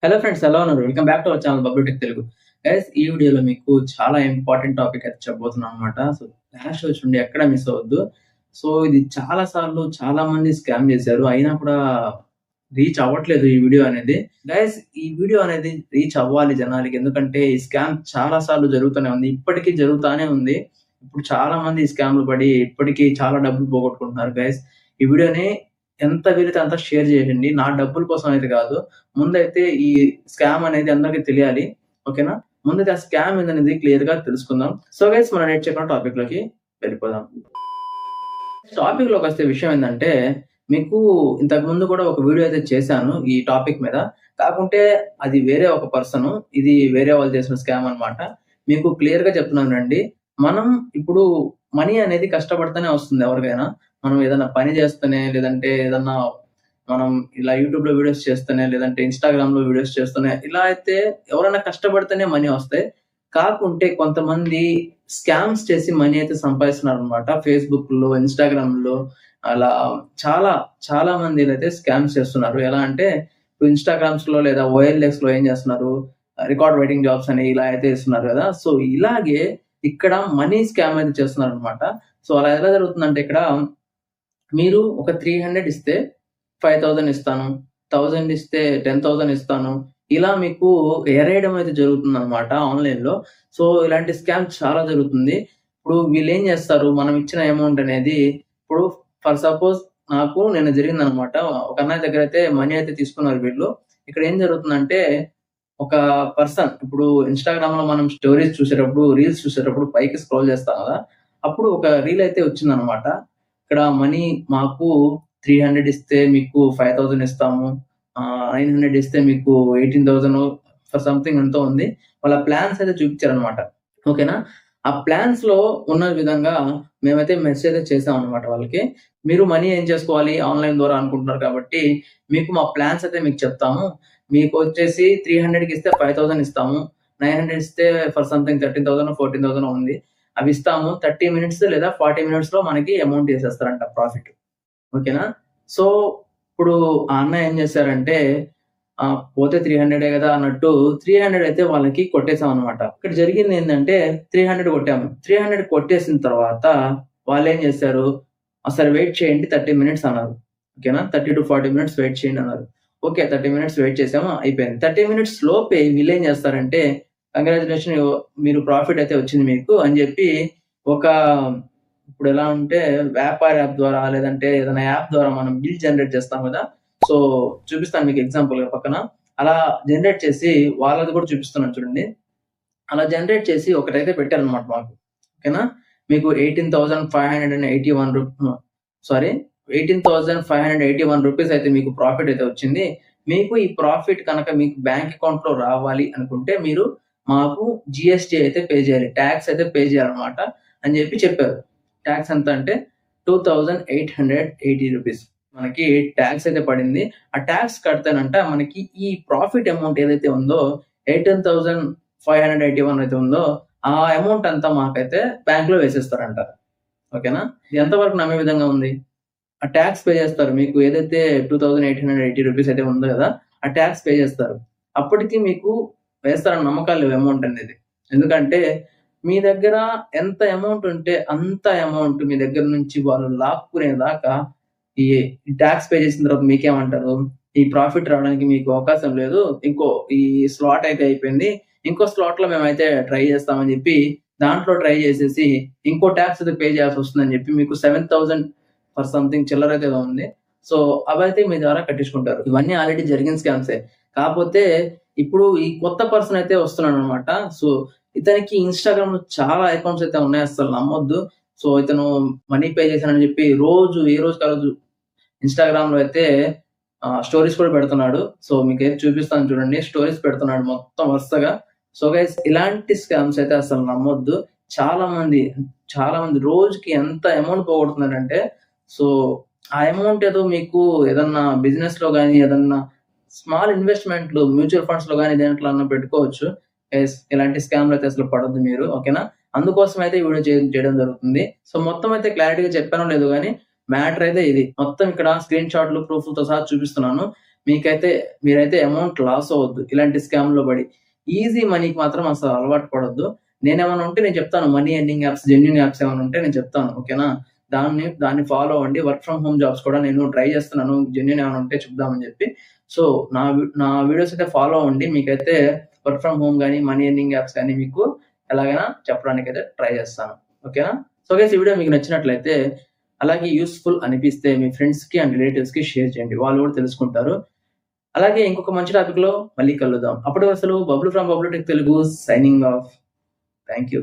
Hello friends, ఎలా ఉన్నారు? Welcome back to our channel Bablu tech Telugu. Guys, ఈ వీడియోలో మీకు చాలా ఇంపార్టెంట్ టాపిక్ అయితే చెప్పబోతున్నాను అనమాట. సో లాస్ట్ చూడండి, ఎక్కడ మిస్ అవ్వద్దు. సో ఇది చాలా సార్లు చాలా మంది స్కామ్ చేశారు, అయినా కూడా రీచ్ అవ్వట్లేదు ఈ వీడియో అనేది. గైస్, ఈ వీడియో అనేది రీచ్ అవ్వాలి జనాలకి, ఎందుకంటే ఈ స్కామ్ చాలా సార్లు జరుగుతూనే ఉంది, ఇప్పటికీ జరుగుతానే ఉంది. ఇప్పుడు చాలా మంది ఈ స్కామ్లు పడి ఇప్పటికీ చాలా డబ్బులు పోగొట్టుకుంటున్నారు. గైస్, ఈ వీడియోని ఎంత వీలైతే అంత షేర్ చేయండి. నా డబ్బుల కోసం అయితే కాదు, ముందైతే ఈ స్కామ్ అనేది అందరికీ తెలియాలి. ఓకేనా? ముందైతే ఆ స్కామ్ ఏందనేది క్లియర్ గా తెలుసుకుందాం. సో గైస్, మనం నేర్చుకున్న టాపిక్ లోకి వెళ్ళిపోదాం. టాపిక్ లోకి వస్తే విషయం ఏంటంటే, మీకు ఇంతకు ముందు కూడా ఒక వీడియో అయితే చేశాను ఈ టాపిక్ మీద. కాకుంటే అది వేరే ఒక పర్సన్, ఇది వేరే వాళ్ళు చేసిన స్కామ్ అన్నమాట. మీకు క్లియర్ గా చెప్తున్నాను రండి. మనం ఇప్పుడు మనీ అనేది కష్టపడితేనే వస్తుంది ఎవరికైనా. మనం ఏదైనా పని చేస్తేనే, లేదంటే ఏదన్నా మనం ఇలా యూట్యూబ్ లో వీడియోస్ చేస్తేనే, లేదంటే ఇన్స్టాగ్రామ్ లో వీడియోస్ చేస్తూనే, ఇలా అయితే ఎవరైనా కష్టపడితేనే మనీ వస్తాయి. కాకుంటే కొంతమంది స్కామ్స్ చేసి మనీ అయితే సంపాదిస్తున్నారు అనమాట. ఫేస్బుక్ లో, ఇన్స్టాగ్రామ్ లో అలా చాలా చాలా మంది అయితే స్కామ్స్ చేస్తున్నారు. ఎలా అంటే ఇప్పుడు ఇన్స్టాగ్రామ్స్ లో లేదా ఓఎల్ఎక్స్ లో ఏం చేస్తున్నారు, రికార్డ్ రైటింగ్ జాబ్స్ అని ఇలా అయితే ఇస్తున్నారు కదా. సో ఇలాగే ఇక్కడ మనీ స్కామ్ అయితే చేస్తున్నారు అనమాట. సో అలా ఎలా జరుగుతుందంటే, ఇక్కడ మీరు ఒక 300 ఇస్తే 5,000 ఇస్తాను, 1000 ఇస్తే 10,000 ఇస్తాను, ఇలా మీకు ఎరేయడం అయితే జరుగుతుందనమాట ఆన్‌లైన్‌లో. సో ఇలాంటి స్కామ్ చాలా జరుగుతుంది. ఇప్పుడు వీళ్ళేం చేస్తారు, మనం ఇచ్చిన అమౌంట్ అనేది, ఇప్పుడు ఫర్ సపోజ్ నాకు నిన్న జరిగిందనమాట. ఒక అన్నయ్య దగ్గర అయితే మనీ అయితే తీసుకున్నారు వీళ్ళు. ఇక్కడ ఏం జరుగుతుందంటే, ఒక పర్సన్ ఇప్పుడు ఇన్‌స్టాగ్రామ్‌లో మనం స్టోరీస్ చూసేటప్పుడు, రీల్స్ చూసేటప్పుడు పైకి స్క్రోల్ చేస్తాం కదా. అప్పుడు ఒక రీల్ అయితే వచ్చిందనమాట. ఇక్కడ మనీ మాకు 300 ఇస్తే మీకు 5,000 ఇస్తాము. 900 ఇస్తే మీకు 18,000 ఫర్ సంథింగ్ ఎంతో ఉంది. వాళ్ళ ప్లాన్స్ అయితే చూపించారనమాట. ఓకేనా? ఆ ప్లాన్స్‌లో ఉన్న విధంగా మేమైతే మెసేజ్ అయితే చేసామనమాట వాళ్ళకి. మీరు మనీ ఏం చేసుకోవాలి ఆన్‌లైన్ ద్వారా అనుకుంటున్నారు కాబట్టి, మీకు మా ప్లాన్స్ అయితే మీకు చెప్తాము. మీకొచ్చేసి 300కి ఇస్తే 5,000 ఇస్తాము. 900 ఇస్తే ఫర్ సంథింగ్ 13,000, 14,000 ఉంది. అవి ఇస్తాము. 30 మినిట్స్ లేదా 40 మినిట్స్‌లో మనకి అమౌంట్ ఏసేస్తారంట ప్రాఫిట్. ఓకేనా? సో, ఇప్పుడు ఆ అన్న ఏం చేశారంటే, పోతే 300 గదా అన్నట్టు 300 అయితే వాళ్ళకి కొట్టేసామనమాట. ఇక్కడ జరిగిందేందంటే, 300 కొట్టాము. 300 కొట్టేసిన తర్వాత వాళ్ళేం చేశారు, సరే వెయిట్ చేయండి 30 మినిట్స్ అన్నారు. ఓకేనా? 30-40 మినిట్స్ వెయిట్ చేయండి అన్నారు. ఓకే. 30 మినిట్స్ వెయిట్ చేసాము, అయిపోయింది. 30 మినిట్స్ లోపే వీళ్ళేం చేస్తారంటే, కంగ్రాచ్యులేషన్, మీరు ప్రాఫిట్ అయితే వచ్చింది మీకు అని చెప్పి, ఒక ఇప్పుడు ఎలా అంటే వ్యాపార యాప్ ద్వారా, లేదంటే ఏదైనా యాప్ ద్వారా మనం బిల్ జనరేట్ చేస్తాం కదా. సో చూపిస్తాను మీకు ఎగ్జాంపుల్ పక్కన. అలా జనరేట్ చేసి వాళ్ళది కూడా చూపిస్తున్నాను చూడండి. అలా జనరేట్ చేసి ఒకటైతే పెట్టారనమాట మాకు. ఓకేనా? మీకు 18,581 సారీ 18,581 రూపీస్ అయితే మీకు ప్రాఫిట్ అయితే వచ్చింది. మీకు ఈ ప్రాఫిట్ కనుక మీకు బ్యాంక్ అకౌంట్ లో రావాలి అనుకుంటే, మీరు మాకు జిఎస్టీ అయితే పే చేయాలి, ట్యాక్స్ అయితే పే చేయాలన్నమాట అని చెప్పి చెప్పారు. ట్యాక్స్ ఎంత అంటే 2,880 రూపీస్ మనకి ట్యాక్స్ అయితే పడింది. ఆ ట్యాక్స్ కడితేనంట మనకి ఈ ప్రాఫిట్ అమౌంట్ ఏదైతే ఉందో 18,581 అయితే ఉందో, ఆ అమౌంట్ అంతా మాకైతే బ్యాంక్ లో వేసేస్తారంట. ఓకేనా? ఇది ఎంతవరకు నమ్మే విధంగా ఉంది? ఆ ట్యాక్స్ పే చేస్తారు. మీకు ఏదైతే 2,880 రూపీస్ అయితే ఉందో కదా, ఆ ట్యాక్స్ పే చేస్తారు. అప్పటికి మీకు వేస్తారని నమ్మకాలు లేవు అమౌంట్ అనేది. ఎందుకంటే మీ దగ్గర ఎంత అమౌంట్ ఉంటే అంత అమౌంట్ మీ దగ్గర నుంచి వాళ్ళు లాక్కునేదాకా ఈ ట్యాక్స్ పే చేసిన తర్వాత మీకేమంటారు, ఈ ప్రాఫిట్ రావడానికి మీకు అవకాశం లేదు, ఇంకో ఈ స్లాట్ అయితే అయిపోయింది, ఇంకో స్లాట్ లో మేమైతే ట్రై చేస్తామని చెప్పి దాంట్లో ట్రై చేసేసి ఇంకో ట్యాక్స్ అయితే పే చేయాల్సి వస్తుందని చెప్పి మీకు 7,000 ఫర్ సంథింగ్ చిల్లర అయితే ఉంది. సో అవైతే మీ ద్వారా కట్టించుకుంటారు. ఇవన్నీ ఆల్రెడీ జరిగిన స్కామ్సే. కాకపోతే ఇప్పుడు ఈ కొత్త పర్సన్ అయితే వస్తున్నాడు అనమాట. సో ఇతనికి ఇన్స్టాగ్రామ్ లో చాలా అకౌంట్స్ అయితే ఉన్నాయి, అసలు నమ్మొద్దు. సో ఇతను మనీ పే చేశానని చెప్పి రోజు ఏ రోజు ఆ రోజు ఇన్స్టాగ్రామ్ లో అయితే స్టోరీస్ కూడా పెడుతున్నాడు. సో మీకైతే చూపిస్తాను చూడండి, స్టోరీస్ పెడుతున్నాడు మొత్తం వరుసగా. సో గైస్, ఇలాంటి స్కామ్స్ అయితే అసలు నమ్మొద్దు. చాలా మంది రోజుకి ఎంత అమౌంట్ పోగొడుతున్నారంటే, సో ఆ అమౌంట్ ఏదో మీకు ఏదన్నా బిజినెస్ లో గానీ, ఏదన్నా స్మాల్ ఇన్వెస్ట్మెంట్లు మ్యూచువల్ ఫండ్స్ లో గానీ దేంట్లో అన్నా పెట్టుకోవచ్చు. గైస్, ఇలాంటి స్కామ్‌లో అయితే అసలు పడొద్దు మీరు. ఓకేనా? అందుకోసం అయితే ఈ వీడియో చేయడం జరుగుతుంది. సో మొత్తం అయితే క్లారిటీగా చెప్పానో లేదో గానీ మ్యాటర్ అయితే ఇది. మొత్తం ఇక్కడ స్క్రీన్ షాట్‌లు, ప్రూఫ్‌లతో సహా చూపిస్తున్నాను. మీరైతే అమౌంట్ లాస్ అవ్వద్దు ఇలాంటి స్కామ్‌లో పడి. ఈజీ మనీకి మాత్రం అసలు అలవాటు పడొద్దు. నేనేమన్నా ఉంటే నేను చెప్తాను. Money earning apps, genuine apps ఏమైనా ఉంటే నేను చెప్తాను. ఓకేనా? దాన్ని ఫాలో అవ్వండి. వర్క్ ఫ్రమ్ హోమ్ జాబ్స్ కూడా నేను ట్రై చేస్తున్నాను. జెన్యూన్ ఏమైనా ఉంటే చెప్దామని చెప్పి. సో, నా వీడియోస్ అయితే ఫాలో అవ్వండి. మీకైతే వర్క్ ఫ్రమ్ హోమ్ గాని, మనీ ఎర్నింగ్ యాప్స్ గాని మీకు ఎలాగైనా చెప్పడానికైతే ట్రై చేస్తాను. ఓకేనా? సో, గైస్ ఈ వీడియో మీకు నచ్చినట్లయితే అలాగే యూజ్‌ఫుల్ అనిపిస్తే మీ ఫ్రెండ్స్‌కి అండ్ రిలేటివ్స్‌కి షేర్ చేయండి. వాళ్ళు కూడా తెలుసుకుంటారు. అలాగే ఇంకొక మంచి టాపిక్‌లో మళ్ళీ కలుద్దాం. అప్పటి వరకు Bablu from Bablu tech Telugu signing off. Thank you.